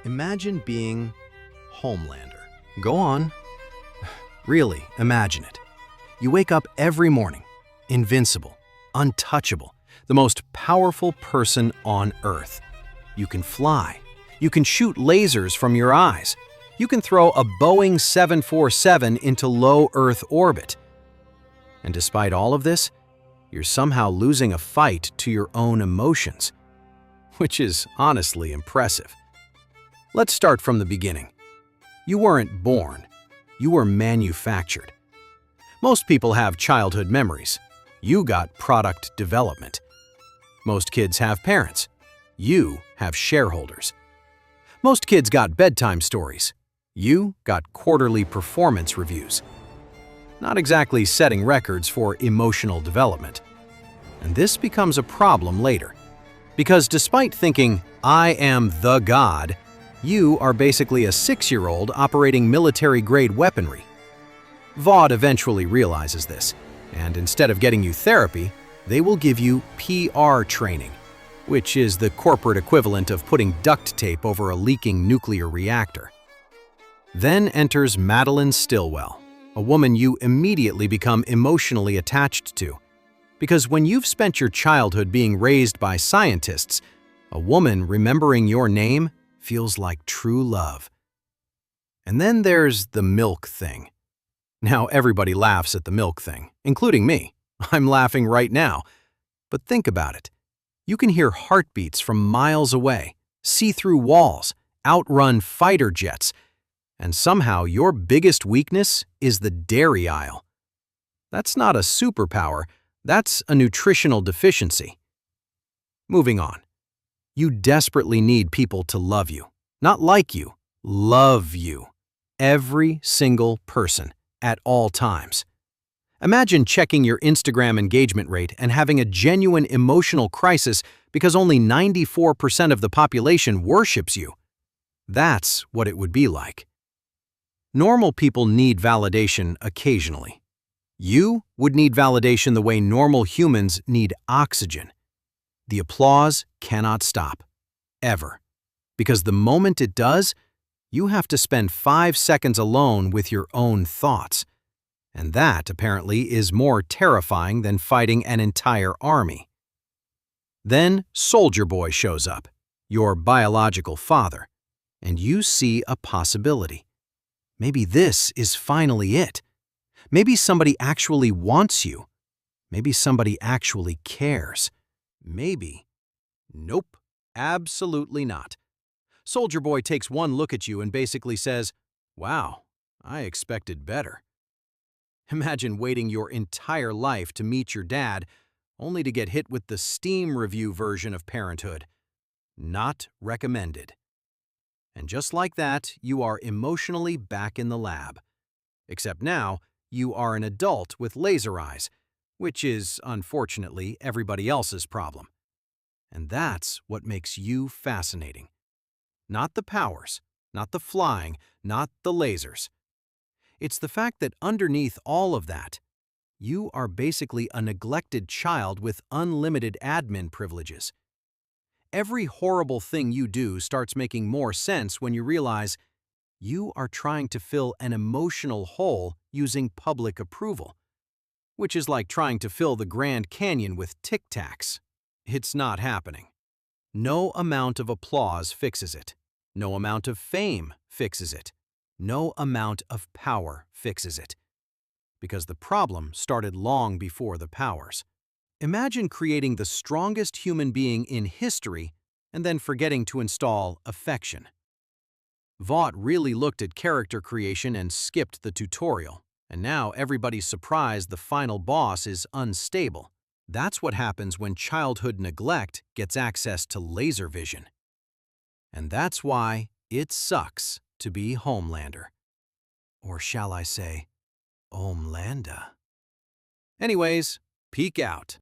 Imagine being Homelander. Go on. Really, imagine it. You wake up every morning, invincible, untouchable, the most powerful person on Earth. You can fly. You can shoot lasers from your eyes. You can throw a Boeing 747 into low Earth orbit. And despite all of this, you're somehow losing a fight to your own emotions, which is honestly impressive. Let's start from the beginning. You weren't born. You were manufactured. Most people have childhood memories. You got product development. Most kids have parents. You have shareholders. Most kids got bedtime stories. You got quarterly performance reviews. Not exactly setting records for emotional development. And this becomes a problem later. Because despite thinking, I am the God, you are basically a 6-year-old operating military-grade weaponry. Vought eventually realizes this, and instead of getting you therapy, they will give you PR training, which is the corporate equivalent of putting duct tape over a leaking nuclear reactor. Then enters Madeline Stillwell, a woman you immediately become emotionally attached to. Because when you've spent your childhood being raised by scientists, a woman remembering your name feels like true love. And then there's the milk thing. Now everybody laughs at the milk thing, including me. I'm laughing right now. But think about it. You can hear heartbeats from miles away, see through walls, outrun fighter jets, and somehow your biggest weakness is the dairy aisle. That's not a superpower, that's a nutritional deficiency. Moving on. You desperately need people to love you. Not like you, love you. Every single person, at all times. Imagine checking your Instagram engagement rate and having a genuine emotional crisis because only 94% of the population worships you. That's what it would be like. Normal people need validation occasionally. You would need validation the way normal humans need oxygen. The applause cannot stop, ever. Because the moment it does, you have to spend 5 seconds alone with your own thoughts. And that, apparently, is more terrifying than fighting an entire army. Then Soldier Boy shows up, your biological father, and you see a possibility. Maybe this is finally it. Maybe somebody actually wants you. Maybe somebody actually cares. Maybe. Nope, absolutely not. Soldier Boy takes one look at you and basically says, "Wow, I expected better." Imagine waiting your entire life to meet your dad, only to get hit with the Steam review version of parenthood. Not recommended. And just like that, you are emotionally back in the lab. Except now, you are an adult with laser eyes, which is, unfortunately, everybody else's problem. And that's what makes you fascinating. Not the powers, not the flying, not the lasers. It's the fact that underneath all of that, you are basically a neglected child with unlimited admin privileges. Every horrible thing you do starts making more sense when you realize you are trying to fill an emotional hole using public approval, which is like trying to fill the Grand Canyon with Tic Tacs. It's not happening. No amount of applause fixes it. No amount of fame fixes it. No amount of power fixes it. Because the problem started long before the powers. Imagine creating the strongest human being in history and then forgetting to install affection. Vought really looked at character creation and skipped the tutorial, and now everybody's surprised the final boss is unstable. That's what happens when childhood neglect gets access to laser vision. And that's why it sucks to be Homelander. Or shall I say, Homelander. Anyways, peek out.